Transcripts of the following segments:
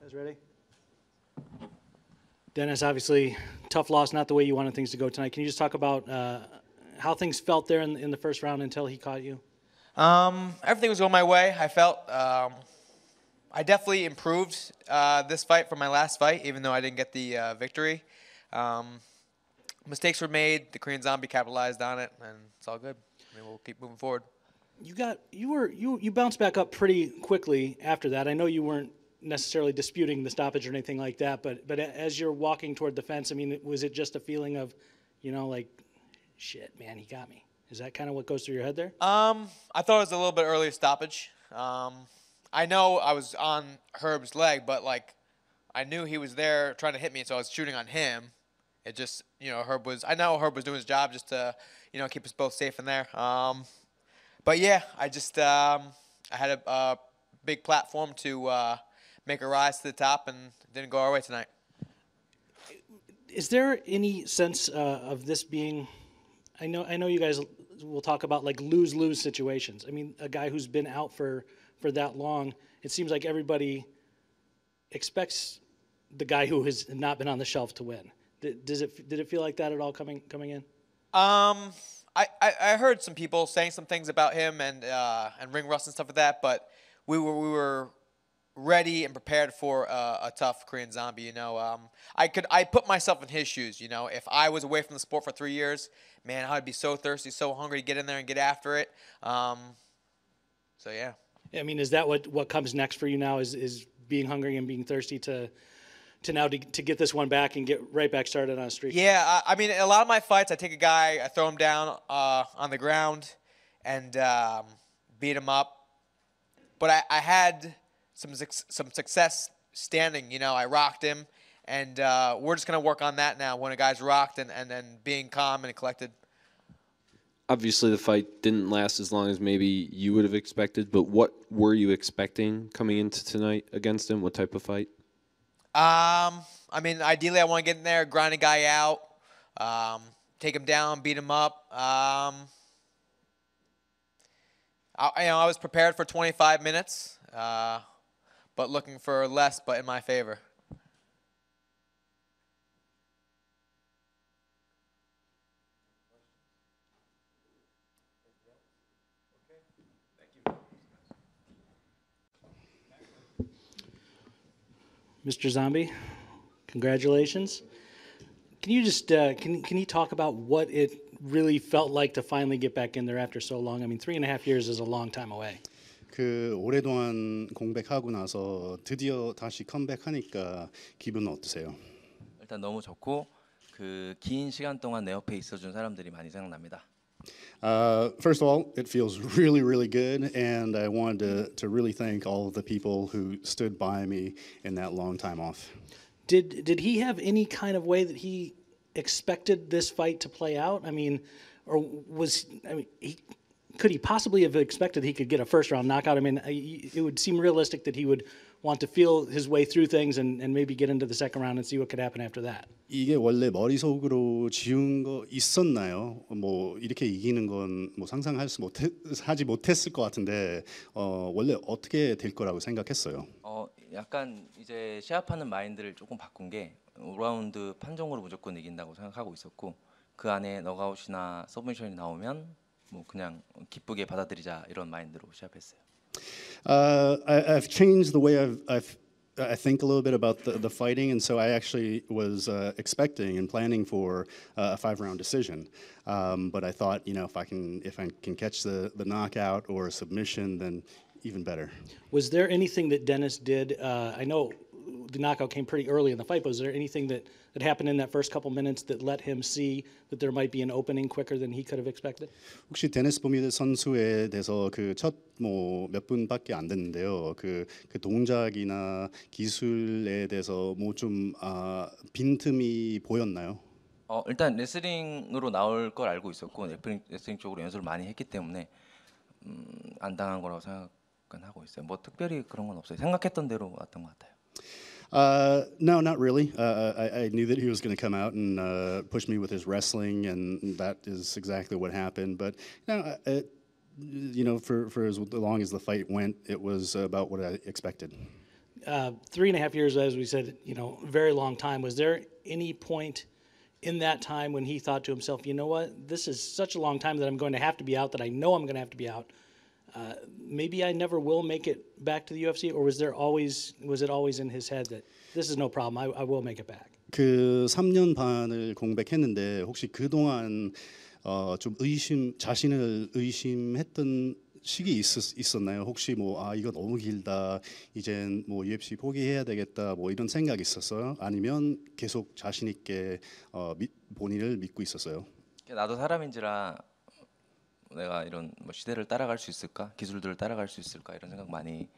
Guys ready? Dennis, obviously, tough loss, not the way you wanted things to go tonight. Can you just talk about how things felt there in the first round until he caught you? Everything was going my way. I felt I definitely improved this fight from my last fight, even though I didn't get the victory. Mistakes were made. The Korean Zombie capitalized on it, and it's all good. I mean, we'll keep moving forward. You bounced back up pretty quickly after that. I know you weren't necessarily disputing the stoppage or anything like that, but as you're walking toward the fence, I mean, was it just a feeling of, like, shit, man, he got me? Is that kind of what goes through your head there? I thought it was a little bit earlier stoppage. I know I was on Herb's leg, but like I knew he was there trying to hit me, so I was shooting on him. It just, I know Herb was doing his job just to, keep us both safe in there. But yeah, I just I had a big platform to make a rise to the top, and it didn't go our way tonight. Is there any sense of this being? I know you guys will talk about like lose-lose situations. I mean, a guy who's been out for that long, it seems like everybody expects the guy who has not been on the shelf to win. Did it feel like that at all coming in? I heard some people saying some things about him and ring rust and stuff like that, but we were ready and prepared for a tough Korean Zombie. I put myself in his shoes. If I was away from the sport for 3 years, man, I'd be so thirsty, so hungry to get in there and get after it. So yeah. I mean, is that what comes next for you now? Is being hungry and being thirsty to now to get this one back and get right back started on a streak? Yeah, I mean, a lot of my fights, I take a guy, I throw him down on the ground and beat him up. But I had some success standing. I rocked him, and we're just going to work on that now when a guy's rocked and then being calm and collected. Obviously, the fight didn't last as long as maybe you would have expected, but what were you expecting coming into tonight against him? What type of fight? I mean, ideally, I want to get in there, grind a guy out, take him down, beat him up. I was prepared for 25 minutes, but looking for less, but in my favor. Mr. Zombie, congratulations. Can you just can you talk about what it really felt like to finally get back in there after so long? I mean, 3.5 years is a long time away. 오래동안 공백하고 나서 드디어 다시 컴백하니까 기분은 어떠세요? 일단 너무 좋고 긴 시간 동안 내 옆에 있어준 사람들이 많이 생각납니다. First of all, it feels really, really good, and I wanted to really thank all of the people who stood by me in that long time off. Did he have any kind of way that he expected this fight to play out? I mean, could he possibly have expected he could get a first-round knockout? I mean, it would seem realistic that he would want to feel his way through things and maybe get into the second round and see what could happen after that. 이게 원래 머릿속으로 지은 거 있었나요? 뭐 이렇게 이기는 건 뭐 하지 못했을 것 같은데 원래 어떻게 될 거라고 생각했어요? 약간 이제 시합하는 마인드를 조금 바꾼 게 5라운드 판정으로 무조건 이긴다고 생각하고 있었고 그 안에 너가웃이나 서브미션이 나오면 뭐 그냥 기쁘게 받아들이자 이런 마인드로 시합했어요. I've changed the way I think a little bit about the fighting, and so I actually was expecting and planning for a 5-round decision. But I thought, if I can catch the knockout or a submission, then even better. Was there anything that Dennis did? I know the knockout came pretty early in the fight, but was there anything that happened in that first couple minutes that let him see that there might be an opening quicker than he could have expected? 혹시 데니스 버뮤드 선수에 대해서 몇 분밖에 안 됐는데요. 그 동작이나 기술에 대해서 뭐 좀 빈틈이 보였나요? 일단 레슬링으로 나올 걸 알고 있었고 레슬링 쪽으로 연습을 많이 했기 때문에 안 당한 거라고 생각은 하고 있어요. 뭐 특별히 그런 건 없어요. 생각했던 대로 왔던 것 같아요. No, not really. I knew that he was going to come out and push me with his wrestling, and that is exactly what happened. But for as long as the fight went, it was about what I expected. 3.5 years, as we said, very long time. Was there any point in that time when he thought to himself, you know what, this is such a long time that I'm going to have to be out, that I know I'm going to have to be out. Maybe I never will make it back to the UFC, or was it always in his head that this is no problem, I will make it back? 그 3년 반을 공백했는데 혹시 그동안 좀 자신을 의심했던 시기 있었나요? 혹시 이거 너무 길다, 이젠 UFC 포기해야 되겠다, 이런 생각이 있었어요? 아니면 계속 자신 있게 본인을 믿고 있었어요? 나도 사람인지라 내가 이런 시대를 따라갈 수 있을까, 기술들을 따라갈 수 있을까 이런 생각 많이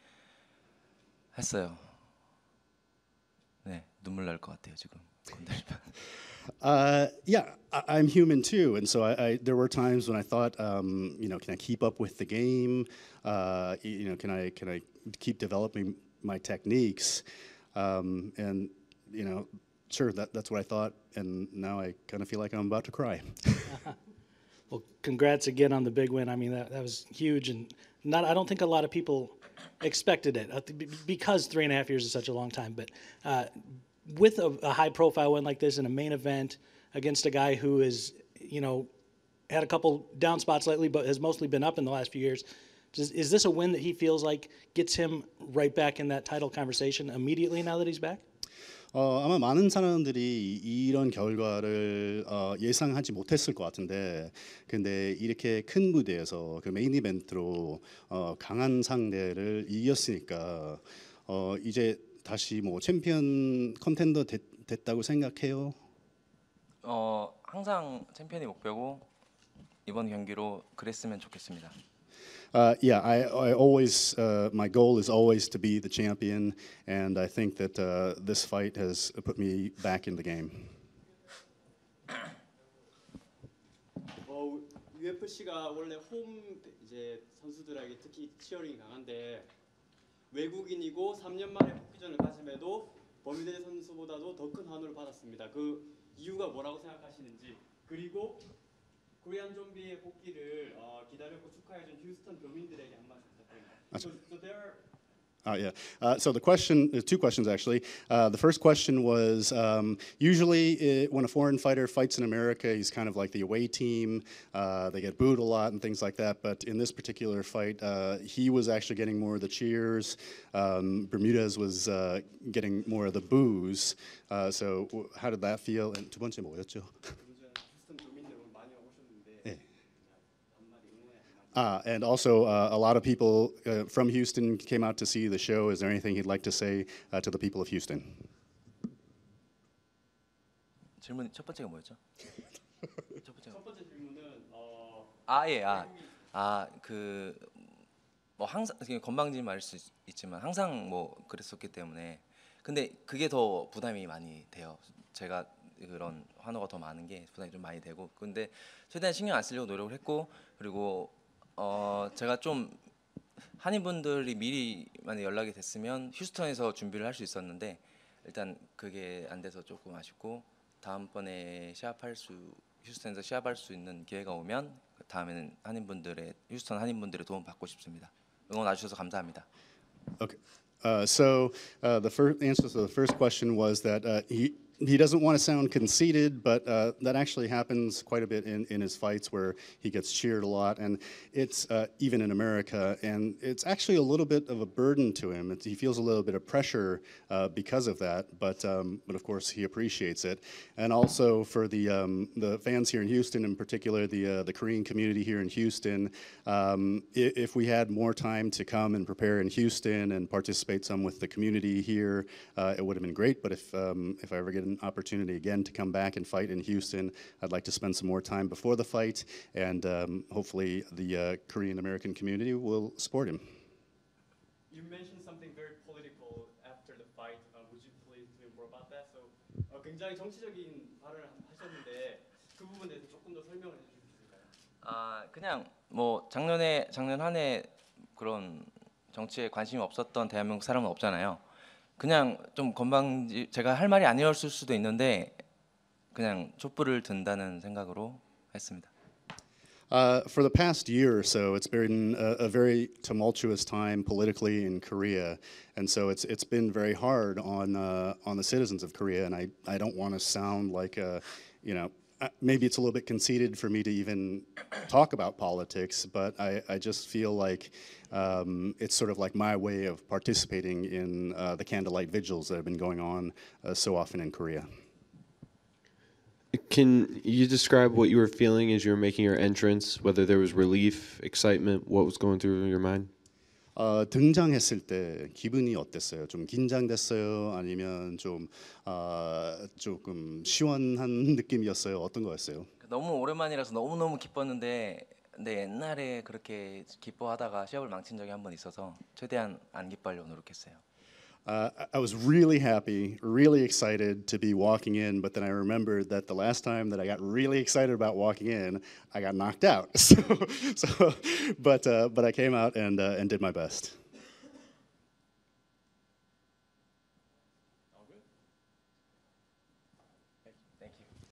했어요. 네, 눈물 날 것 같아요 지금 건드리면. Yeah, I'm human too, and so there were times when I thought, can I keep up with the game? Can I keep developing my techniques? And sure, that's what I thought, and now I kind of feel like I'm about to cry. Well, congrats again on the big win. I mean, that was huge, and I don't think a lot of people expected it because 3.5 years is such a long time. But with a high-profile win like this in a main event against a guy who is, had a couple down spots lately, but has mostly been up in the last few years, is this a win that he feels like gets him right back in that title conversation immediately now that he's back? 아마 많은 사람들이 이런 결과를 예상하지 못했을 것 같은데, 근데 이렇게 큰 무대에서 그 메인 이벤트로 강한 상대를 이겼으니까 이제 다시 챔피언 컨텐더 됐다고 생각해요? 항상 챔피언이 목표고 이번 경기로 그랬으면 좋겠습니다. Yeah, I always my goal is always to be the champion, and I think that this fight has put me back in the game. UFC가 원래 홈 이제 선수들에게 특히 치어링이 강한데 외국인이고 3년 만에 복귀전을 가슴에도 버뮤데즈 선수보다도 더 큰 환호를 받았습니다. 그 이유가 뭐라고 생각하시는지, 그리고 코리안 좀비의 복귀를 기다렸고 축하해준 휴스턴 교민들에게 한 말씀 부탁드립니다. So the question, two questions actually. The first question was, usually when a foreign fighter fights in America, he's kind of like the away team. They get booed a lot and things like that. But in this particular fight, he was actually getting more of the cheers. Bermudez was getting more of the boos. So how did that feel? And 두 번째 뭐였죠? And also, a lot of people from Houston came out to see the show. Is there anything he'd like to say to the people of Houston? 질문 첫 번째가 뭐였죠? 첫 번째 질문은 항상 건방진 말일 수 있지만 항상 그랬었기 때문에, 근데 그게 더 부담이 많이 돼요. 제가 그런 환호가 더 많은 게 부담이 좀 많이 되고, 근데 최대한 신경 안 쓰려고 노력을 했고, 그리고 제가 좀 한인분들이 미리 만약 연락이 됐으면 휴스턴에서 준비를 할 수 있었는데 일단 그게 안 돼서 조금 아쉽고, 다음번에 휴스턴에서 시합할 수 있는 기회가 오면 다음에는 휴스턴 한인분들의 도움 받고 싶습니다. 응원해 주셔서 감사합니다. Okay. So the first answer to the first question was that he doesn't want to sound conceited, but that actually happens quite a bit in his fights where he gets cheered a lot, and it's even in America, and it's actually a little bit of a burden to him. He feels a little bit of pressure because of that, but of course he appreciates it. And also for the fans here in Houston, in particular the Korean community here in Houston, if we had more time to come and prepare in Houston and participate some with the community here, it would have been great. But if I ever get an opportunity again to come back and fight in Houston, I'd like to spend some more time before the fight, and hopefully the Korean American community will support him. You mentioned something very political after the fight. Would you please tell me more about that? So 굉장히 정치적인 발언을 하셨는데 그 부분에 대해서 조금 더 설명을 해주실 수 있을까요? 그냥 작년 한 해 그런 정치에 관심이 없었던 대한민국 사람은 없잖아요. 그냥 좀 제가 할 말이 아니었을 수도 있는데 그냥 촛불을 든다는 생각으로 했습니다. For the past year or so, it's been a very tumultuous time politically in Korea, and so it's been very hard on the citizens of Korea. And I don't want to sound like maybe it's a little bit conceited for me to even talk about politics, but I just feel like it's sort of like my way of participating in the candlelight vigils that have been going on so often in Korea. Can you describe what you were feeling as you were making your entrance? Whether there was relief, excitement, what was going through your mind? 등장했을 때 기분이 어땠어요? 좀 긴장됐어요? 아니면 좀 조금 시원한 느낌이었어요? 어떤 거였어요? 너무 오랜만이라서 너무너무 기뻤는데 근데 옛날에 그렇게 기뻐하다가 시합을 망친 적이 한 번 있어서 최대한 안 기뻐하려고 노력했어요. I was really happy, really excited to be walking in, but then I remembered that the last time that I got really excited about walking in, I got knocked out. But I came out and did my best.